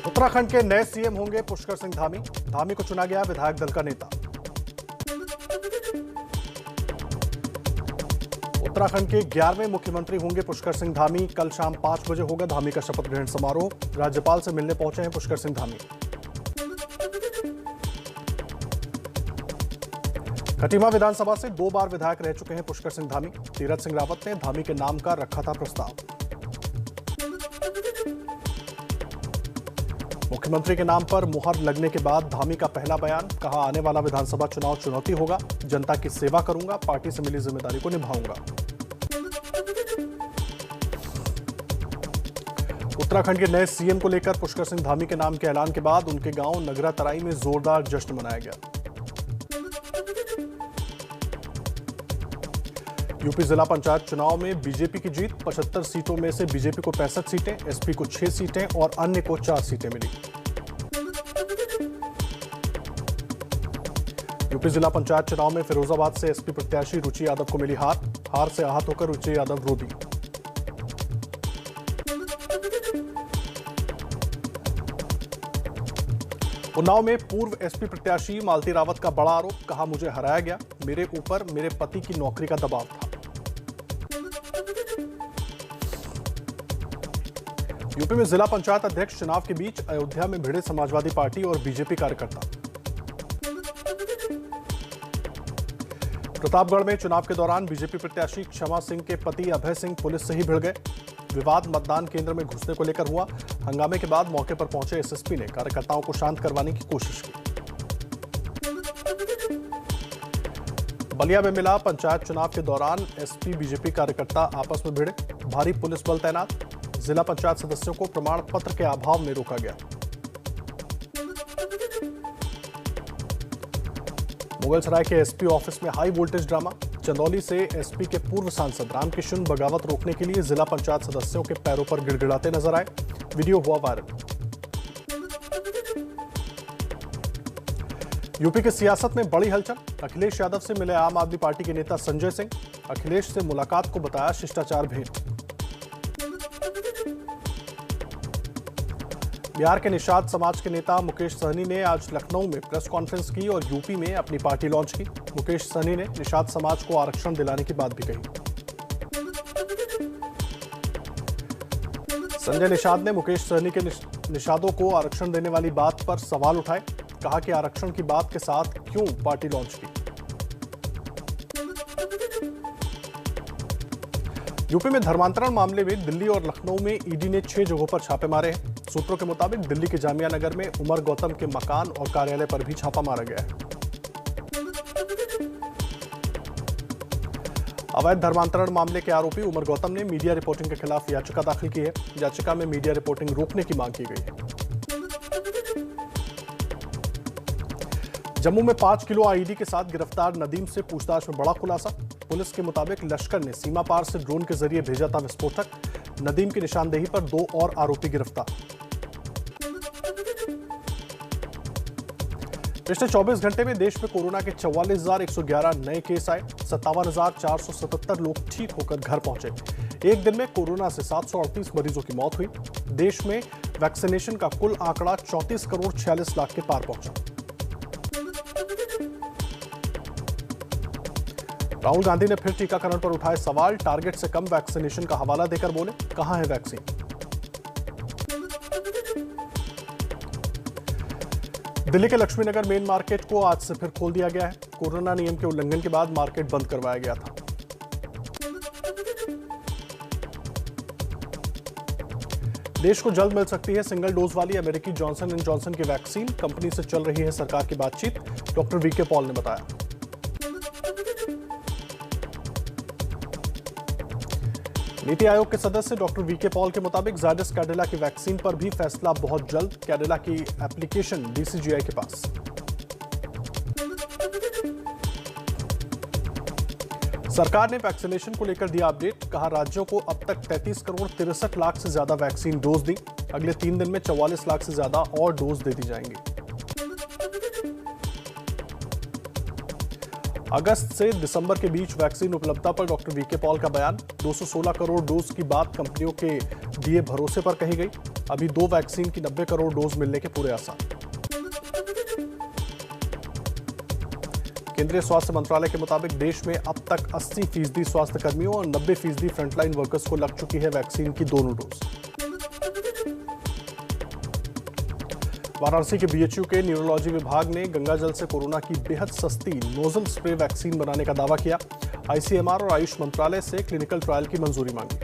उत्तराखंड के नए सीएम होंगे पुष्कर सिंह धामी। धामी को चुना गया विधायक दल का नेता। उत्तराखंड के 11वें मुख्यमंत्री होंगे पुष्कर सिंह धामी। कल शाम 5 बजे होगा धामी का शपथ ग्रहण समारोह। राज्यपाल से मिलने पहुंचे हैं पुष्कर सिंह धामी। खटीमा विधानसभा से 2 बार विधायक रह चुके हैं पुष्कर सिंह धामी। तीरथ सिंह रावत ने धामी के नाम का रखा था प्रस्ताव। मुख्यमंत्री के नाम पर मुहर लगने के बाद धामी का पहला बयान, कहा आने वाला विधानसभा चुनाव चुनौती होगा, जनता की सेवा करूंगा, पार्टी से मिली जिम्मेदारी को निभाऊंगा। उत्तराखंड के नए सीएम को लेकर पुष्कर सिंह धामी के नाम के ऐलान के बाद उनके गांव नगरा तराई में जोरदार जश्न मनाया गया। यूपी जिला पंचायत चुनाव में बीजेपी की जीत। 75 सीटों में से बीजेपी को 65 सीटें, एसपी को 6 सीटें और अन्य को 4 सीटें मिली। यूपी जिला पंचायत चुनाव में फिरोजाबाद से एसपी प्रत्याशी रुचि यादव को मिली हार। हार से आहत होकर रुचि यादव रो दी। उन्नाव में पूर्व एसपी प्रत्याशी मालती रावत का बड़ा आरोप, कहा मुझे हराया गया, मेरे ऊपर मेरे पति की नौकरी का दबाव था। यूपी में जिला पंचायत अध्यक्ष चुनाव के बीच अयोध्या में भिड़े समाजवादी पार्टी और बीजेपी कार्यकर्ता। प्रतापगढ़ में चुनाव के दौरान बीजेपी प्रत्याशी क्षमा सिंह के पति अभय सिंह पुलिस से ही भिड़ गए। विवाद मतदान केंद्र में घुसने को लेकर हुआ। हंगामे के बाद मौके पर पहुंचे एसएसपी ने कार्यकर्ताओं को शांत करवाने की कोशिश की। बलिया में मिला पंचायत चुनाव के दौरान एसपी बीजेपी कार्यकर्ता आपस में भिड़े। भारी पुलिस बल तैनात। जिला पंचायत सदस्यों को प्रमाण पत्र के अभाव में रोका गया। मुगलसराय के एसपी ऑफिस में हाई वोल्टेज ड्रामा। चंदौली से एसपी के पूर्व सांसद रामकिशन बगावत रोकने के लिए जिला पंचायत सदस्यों के पैरों पर गिड़गिड़ाते नजर आए। वीडियो हुआ वायरल। यूपी की सियासत में बड़ी हलचल। अखिलेश यादव से मिले आम आदमी पार्टी के नेता संजय सिंह। अखिलेश से मुलाकात को बताया शिष्टाचार भेंट। बिहार के निषाद समाज के नेता मुकेश सहनी ने आज लखनऊ में प्रेस कॉन्फ्रेंस की और यूपी में अपनी पार्टी लॉन्च की। मुकेश सहनी ने निषाद समाज को आरक्षण दिलाने की बात भी कही। संजय निषाद ने मुकेश सहनी के निषादों को आरक्षण देने वाली बात पर सवाल उठाए। कहा कि आरक्षण की बात के साथ क्यों पार्टी लॉन्च की। यूपी में धर्मांतरण मामले में दिल्ली और लखनऊ में ईडी ने 6 जगहों पर छापे मारे हैं। सूत्रों के मुताबिक दिल्ली के जामिया नगर में उमर गौतम के मकान और कार्यालय पर भी छापा मारा गया है। अवैध धर्मांतरण मामले के आरोपी उमर गौतम ने मीडिया रिपोर्टिंग के खिलाफ याचिका दाखिल की है। याचिका में मीडिया रिपोर्टिंग रोकने की मांग की गई है। जम्मू में 5 किलो आईडी के साथ गिरफ्तार नदीम से पूछताछ में बड़ा खुलासा। पुलिस के मुताबिक लश्कर ने सीमा पार से ड्रोन के जरिए भेजा था विस्फोटक। नदीम की निशानदेही पर 2 और आरोपी गिरफ्तार। पिछले 24 घंटे में देश में कोरोना के 44,111 नए केस आए। 57,477 लोग ठीक होकर घर पहुंचे। एक दिन में कोरोना से 738 मरीजों की मौत हुई। देश में वैक्सीनेशन का कुल आंकड़ा 34 करोड़ 46 लाख के पार पहुंचा। राहुल गांधी ने फिर टीकाकरण पर उठाए सवाल। टारगेट से कम वैक्सीनेशन का हवाला देकर बोले, कहां है वैक्सीन। दिल्ली के लक्ष्मीनगर मेन मार्केट को आज से फिर खोल दिया गया है। कोरोना नियम के उल्लंघन के बाद मार्केट बंद करवाया गया था। देश को जल्द मिल सकती है सिंगल डोज वाली अमेरिकी जॉनसन एंड जॉनसन की वैक्सीन। कंपनी से चल रही है सरकार की बातचीत, डॉक्टर वीके पॉल ने बताया। नीति आयोग के सदस्य डॉक्टर वीके पॉल के मुताबिक जायडस कैडिला की वैक्सीन पर भी फैसला बहुत जल्द। कैडिला की एप्लीकेशन डीसीजीआई के पास। सरकार ने वैक्सीनेशन को लेकर दिया अपडेट। कहा राज्यों को अब तक 33 करोड़ 63 लाख से ज्यादा वैक्सीन डोज दी। अगले 3 दिन में 44 लाख से ज्यादा और डोज दे दी जाएंगी। अगस्त से दिसंबर के बीच वैक्सीन उपलब्धता पर डॉक्टर वीके पॉल का बयान। 216 करोड़ डोज की बात कंपनियों के दिए भरोसे पर कही गई। अभी 2 वैक्सीन की 90 करोड़ डोज मिलने के पूरे आसार। केंद्रीय स्वास्थ्य मंत्रालय के मुताबिक देश में अब तक 80% स्वास्थ्य कर्मियों और 90% फ्रंटलाइन वर्कर्स को लग चुकी है वैक्सीन की दोनों डोज। वाराणसी के बीएचयू के न्यूरोलॉजी विभाग ने गंगाजल से कोरोना की बेहद सस्ती नोजल स्प्रे वैक्सीन बनाने का दावा किया। आईसीएमआर और आयुष मंत्रालय से क्लिनिकल ट्रायल की मंजूरी मांगी।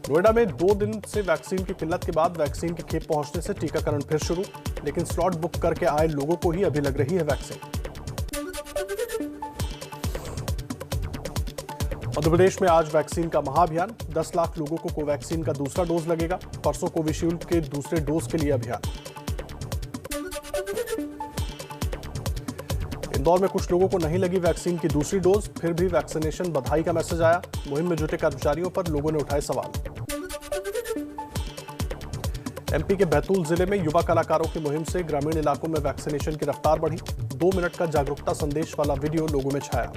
नोएडा में 2 दिन से वैक्सीन की किल्लत के बाद वैक्सीन की खेप पहुंचने से टीकाकरण फिर शुरू, लेकिन स्लॉट बुक करके आए लोगों को ही अभी लग रही है वैक्सीन। मध्य प्रदेश में आज वैक्सीन का महाअभियान। 10 लाख लोगों को कोवैक्सीन का दूसरा डोज लगेगा। परसों कोविशील्ड के दूसरे डोज के लिए अभियान। इंदौर में कुछ लोगों को नहीं लगी वैक्सीन की दूसरी डोज, फिर भी वैक्सीनेशन बधाई का मैसेज आया। मुहिम में जुटे कर्मचारियों पर लोगों ने उठाए सवाल। एमपी के बैतूल जिले में युवा कलाकारों की मुहिम से ग्रामीण इलाकों में वैक्सीनेशन की रफ्तार बढ़ी। 2 मिनट का जागरूकता संदेश वाला वीडियो लोगों में छाया।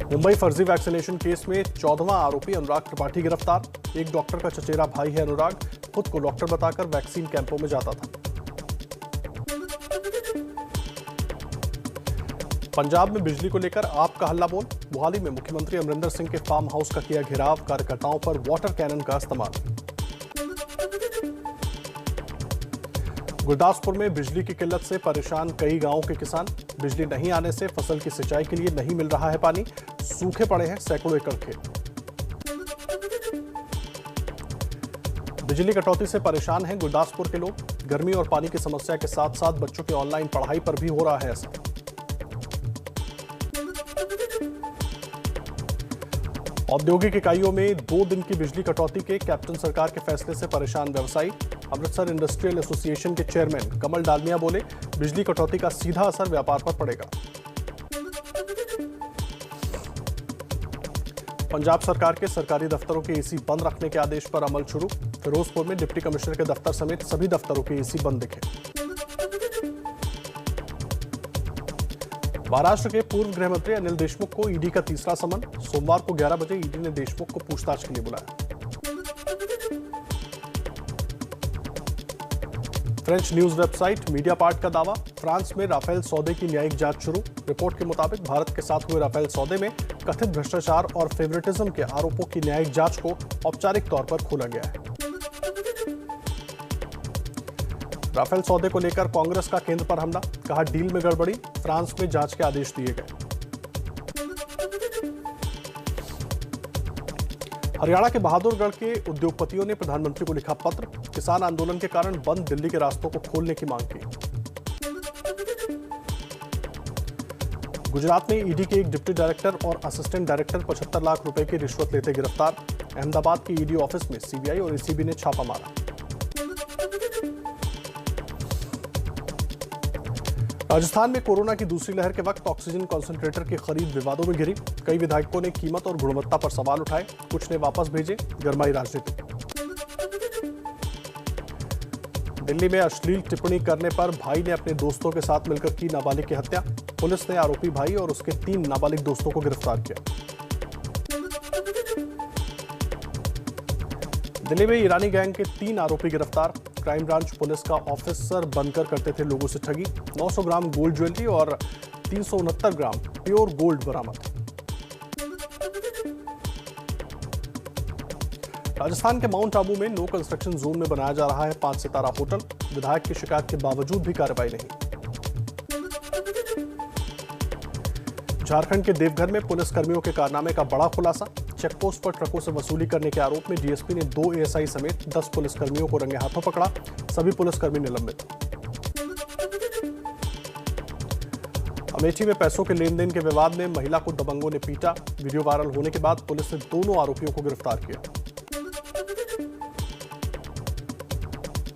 मुंबई फर्जी वैक्सीनेशन केस में 14वां आरोपी अनुराग त्रिपाठी गिरफ्तार। एक डॉक्टर का चचेरा भाई है अनुराग, खुद को डॉक्टर बताकर वैक्सीन कैंपों में जाता था। पंजाब में बिजली को लेकर आपका हल्ला बोल। मोहाली में मुख्यमंत्री अमरिंदर सिंह के फार्म हाउस का किया घेराव, कार्यकर्ताओं पर वाटर कैनन का इस्तेमाल। गुरदासपुर में बिजली की किल्लत से परेशान कई गांवों के किसान। बिजली नहीं आने से फसल की सिंचाई के लिए नहीं मिल रहा है पानी। सूखे पड़े हैं सैकड़ों एकड़ खेत। बिजली कटौती से परेशान हैं गुरदासपुर के लोग। गर्मी और पानी की समस्या के साथ साथ बच्चों की ऑनलाइन पढ़ाई पर भी हो रहा है असर। औद्योगिक इकाइयों में 2 दिन की बिजली कटौती के कैप्टन सरकार के फैसले से परेशान व्यवसायी। अमृतसर इंडस्ट्रियल एसोसिएशन के चेयरमैन कमल डालमिया बोले, बिजली कटौती का सीधा असर व्यापार पर पड़ेगा। पंजाब सरकार के सरकारी दफ्तरों के एसी बंद रखने के आदेश पर अमल शुरू। फिरोजपुर में डिप्टी कमिश्नर के दफ्तर समेत सभी दफ्तरों के एसी बंद दिखे। महाराष्ट्र के पूर्व गृह मंत्री अनिल देशमुख को ईडी का तीसरा समन। सोमवार को 11 बजे ईडी ने देशमुख को पूछताछ के लिए बुलाया। फ्रेंच न्यूज वेबसाइट मीडियापार्ट का दावा, फ्रांस में राफेल सौदे की न्यायिक जांच शुरू। रिपोर्ट के मुताबिक भारत के साथ हुए राफेल सौदे में कथित भ्रष्टाचार और फेवरेटिज्म के आरोपों की न्यायिक जांच को औपचारिक तौर पर खोला गया है। राफेल सौदे को लेकर कांग्रेस का केंद्र पर हमला, कहा डील में गड़बड़ी, फ्रांस में जांच के आदेश दिए गए। हरियाणा के बहादुरगढ़ के उद्योगपतियों ने प्रधानमंत्री को लिखा पत्र। किसान आंदोलन के कारण बंद दिल्ली के रास्तों को खोलने की मांग की। गुजरात में ईडी के एक डिप्टी डायरेक्टर और असिस्टेंट डायरेक्टर 75 लाख रुपए की रिश्वत लेते गिरफ्तार। अहमदाबाद के ईडी ऑफिस में सीबीआई और एसीबी ने छापा मारा। राजस्थान में कोरोना की दूसरी लहर के वक्त ऑक्सीजन कॉन्सेंट्रेटर की खरीद विवादों में घिरी। कई विधायकों ने कीमत और गुणवत्ता पर सवाल उठाए, कुछ ने वापस भेजे। गरमाई राजनीति। दिल्ली में अश्लील टिप्पणी करने पर भाई ने अपने दोस्तों के साथ मिलकर की नाबालिग की हत्या। पुलिस ने आरोपी भाई और उसके 3 नाबालिग दोस्तों को गिरफ्तार किया। दिल्ली में ईरानी गैंग के 3 आरोपी गिरफ्तार। क्राइम ब्रांच पुलिस का ऑफिसर बनकर करते थे लोगों से ठगी। 900 ग्राम गोल्ड ज्वेलरी और 369 ग्राम प्योर गोल्ड बरामद। राजस्थान के माउंट आबू में नो कंस्ट्रक्शन जोन में बनाया जा रहा है 5 सितारा होटल। विधायक की शिकायत के बावजूद भी कार्रवाई नहीं। झारखंड के देवघर में पुलिस कर्मियों के कारनामे का बड़ा खुलासा। चेकपोस्ट पर ट्रकों से वसूली करने के आरोप में डीएसपी ने 2 एएसआई समेत 10 पुलिसकर्मियों को रंगे हाथों पकड़ा। सभी पुलिसकर्मी निलंबित। अमेठी में पैसों के लेन देन के विवाद में महिला को दबंगों ने पीटा। वीडियो वायरल होने के बाद पुलिस ने दोनों आरोपियों को गिरफ्तार किया।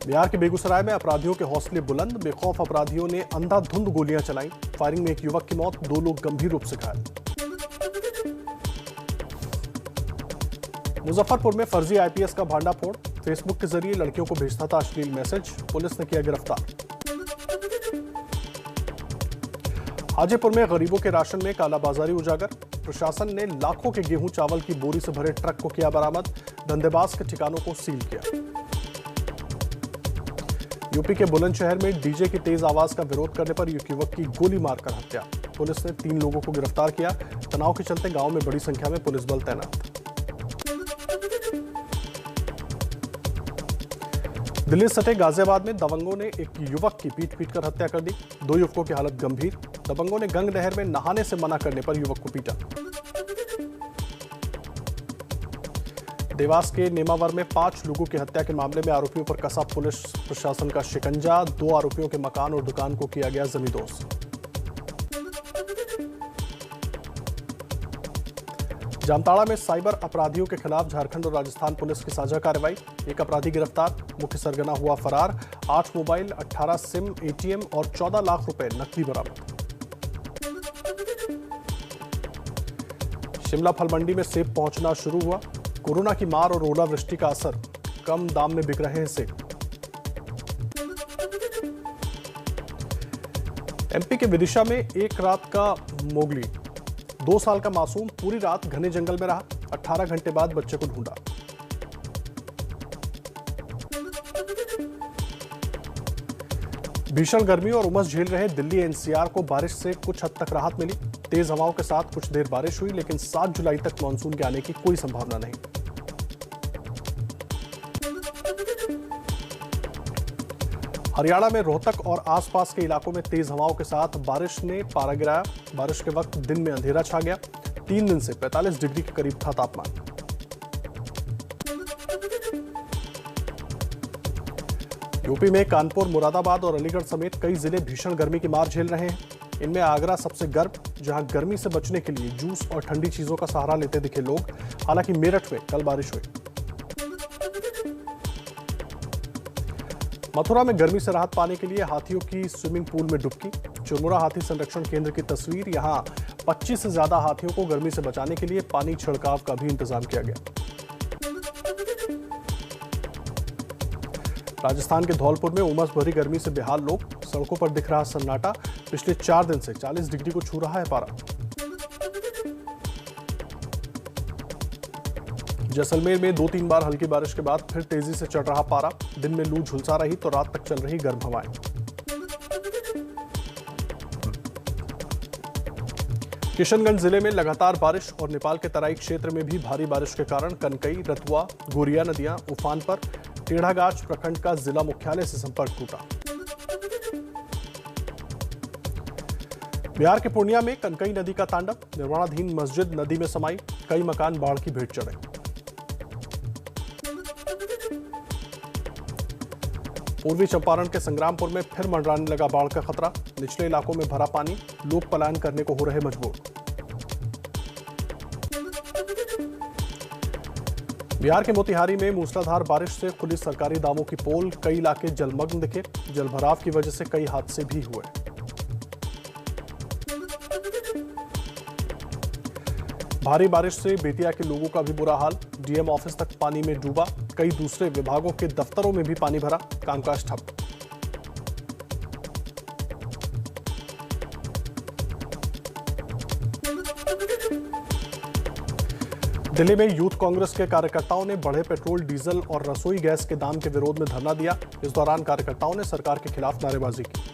बिहार के बेगूसराय में अपराधियों के हौसले बुलंद। बेखौफ अपराधियों ने अंधाधुंध गोलियां चलाई। फायरिंग में एक युवक की मौत, 2 लोग गंभीर रूप से घायल। मुजफ्फरपुर में फर्जी आईपीएस का भांडाफोड़। फेसबुक के जरिए लड़कियों को भेजता था अश्लील मैसेज, पुलिस ने किया गिरफ्तार। हाजीपुर में गरीबों के राशन में कालाबाजारी उजागर, प्रशासन ने लाखों के गेहूं चावल की बोरी से भरे ट्रक को किया बरामद, धंधेबाज के ठिकानों को सील किया। यूपी के बुलंदशहर में डीजे की तेज आवाज का विरोध करने पर एक युवक की गोली मारकर हत्या, पुलिस ने 3 लोगों को गिरफ्तार किया। तनाव के चलते गांव में बड़ी संख्या में पुलिस बल तैनात। दिल्ली सटे गाजियाबाद में दबंगों ने एक युवक की पीट-पीट कर हत्या कर दी। 2 युवकों की हालत गंभीर, दबंगों ने गंग नहर में नहाने से मना करने पर युवक को पीटा। देवास के नेमावर में 5 लोगों की हत्या के मामले में आरोपियों पर कसा पुलिस प्रशासन का शिकंजा, 2 आरोपियों के मकान और दुकान को किया गया जमींदोज। जामताड़ा में साइबर अपराधियों के खिलाफ झारखंड और राजस्थान पुलिस की साझा कार्रवाई, एक अपराधी गिरफ्तार, मुख्य सरगना हुआ फरार, 8 मोबाइल, 18 सिम, एटीएम और 14 लाख रुपए नकदी बरामद। शिमला फल मंडी में सेब पहुंचना शुरू हुआ, कोरोना की मार और ओलावृष्टि का असर, कम दाम में बिक रहे हैं सेब। एमपी के विदिशा में एक रात का मोगली, 2 साल का मासूम पूरी रात घने जंगल में रहा, 18 घंटे बाद बच्चे को ढूंढा। भीषण गर्मी और उमस झेल रहे दिल्ली एनसीआर को बारिश से कुछ हद तक राहत मिली, तेज हवाओं के साथ कुछ देर बारिश हुई, लेकिन 7 जुलाई तक मानसून के आने की कोई संभावना नहीं। हरियाणा में रोहतक और आसपास के इलाकों में तेज हवाओं के साथ बारिश ने पारा गिराया, बारिश के वक्त दिन में अंधेरा छा गया, 3 दिन से 45 डिग्री के करीब था तापमान। यूपी में कानपुर, मुरादाबाद और अलीगढ़ समेत कई जिले भीषण गर्मी की मार झेल रहे हैं। इनमें आगरा सबसे गर्म, जहां गर्मी से बचने के लिए जूस और ठंडी चीजों का सहारा लेते दिखे लोग। हालांकि मेरठ में कल बारिश हुई। मथुरा में गर्मी से राहत पाने के लिए हाथियों की स्विमिंग पूल में डुबकी, चुरमुरा हाथी संरक्षण केंद्र की तस्वीर। यहां 25 से ज्यादा हाथियों को गर्मी से बचाने के लिए पानी छिड़काव का भी इंतजाम किया गया। राजस्थान के धौलपुर में उमस भरी गर्मी से बेहाल लोग, सड़कों पर दिख रहा सन्नाटा। पिछले 4 दिन से 40 डिग्री को छू रहा है पारा। जैसलमेर में 2-3 बार हल्की बारिश के बाद फिर तेजी से चढ़ रहा पारा, दिन में लू झुलसा रही तो रात तक चल रही गर्म हवाएं। किशनगंज जिले में लगातार बारिश और नेपाल के तराई क्षेत्र में भी भारी बारिश के कारण कनकई, रतुआ, गोरिया नदियां उफान पर। टेढ़ागाछ प्रखंड का जिला मुख्यालय से संपर्क टूटा। बिहार के पूर्णिया में कनकई नदी का तांडव, निर्माणाधीन मस्जिद नदी में समाई, कई मकान बाढ़ की भेंट चढ़े। पूर्वी चंपारण के संग्रामपुर में फिर मंडराने लगा बाढ़ का खतरा, निचले इलाकों में भरा पानी, लोग पलायन करने को हो रहे मजबूर। बिहार के मोतिहारी में मूसलाधार बारिश से खुली सरकारी दामों की पोल, कई इलाके जलमग्न दिखे, जलभराव की वजह से कई हादसे भी हुए। भारी बारिश से बेतिया के लोगों का भी बुरा हाल, डीएम ऑफिस तक पानी में डूबा, कई दूसरे विभागों के दफ्तरों में भी पानी भरा, कामकाज ठप। दिल्ली में यूथ कांग्रेस के कार्यकर्ताओं ने बढ़े पेट्रोल, डीजल और रसोई गैस के दाम के विरोध में धरना दिया। इस दौरान कार्यकर्ताओं ने सरकार के खिलाफ नारेबाजी की।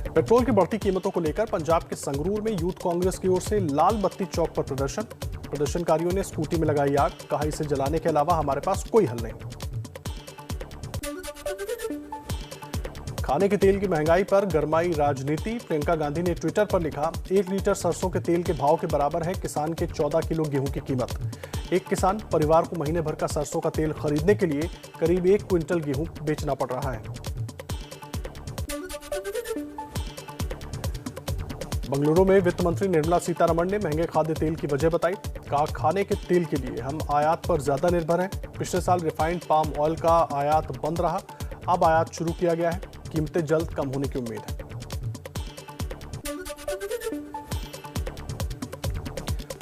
पेट्रोल की बढ़ती कीमतों को लेकर पंजाब के संगरूर में यूथ कांग्रेस की ओर से लाल बत्ती चौक पर प्रदर्शन, प्रदर्शनकारियों ने स्कूटी में लगाई आग, कहा इसे जलाने के अलावा हमारे पास कोई हल नहीं। खाने के तेल की महंगाई पर गरमाई राजनीति, प्रियंका गांधी ने ट्विटर पर लिखा, 1 लीटर सरसों के तेल के भाव के बराबर है किसान के 14 किलो गेहूं की कीमत। एक किसान परिवार को महीने भर का सरसों का तेल खरीदने के लिए करीब 1 क्विंटल गेहूं बेचना पड़ रहा है। बंगलुरु में वित्त मंत्री निर्मला सीतारमण ने महंगे खाद्य तेल की वजह बताई, कहा खाने के तेल के लिए हम आयात पर ज्यादा निर्भर हैं। पिछले साल रिफाइंड पाम ऑयल का आयात बंद रहा, अब आयात शुरू किया गया है, कीमतें जल्द कम होने की उम्मीद है।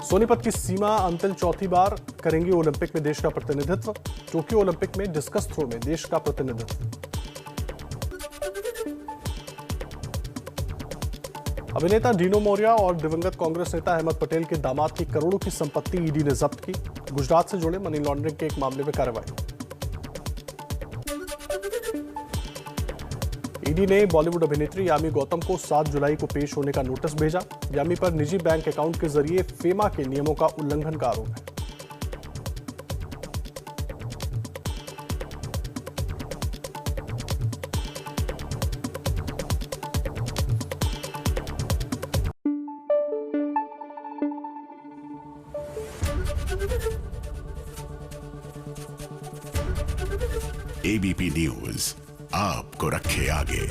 सोनीपत की सीमा अंतिल चौथी बार करेंगी ओलंपिक में देश का प्रतिनिधित्व। टोक्यो ओलंपिक में डिस्कस थ्रो में देश का प्रतिनिधित्व। अभिनेता डीनो मौर्या और दिवंगत कांग्रेस नेता अहमद पटेल के दामाद की करोड़ों की संपत्ति ईडी ने जब्त की। गुजरात से जुड़े मनी लॉन्ड्रिंग के एक मामले में कार्रवाई। ईडी ने बॉलीवुड अभिनेत्री यामी गौतम को 7 जुलाई को पेश होने का नोटिस भेजा। यामी पर निजी बैंक अकाउंट के जरिए फेमा के नियमों का उल्लंघन का आरोप है। एबीपी न्यूज आपको रखे आगे।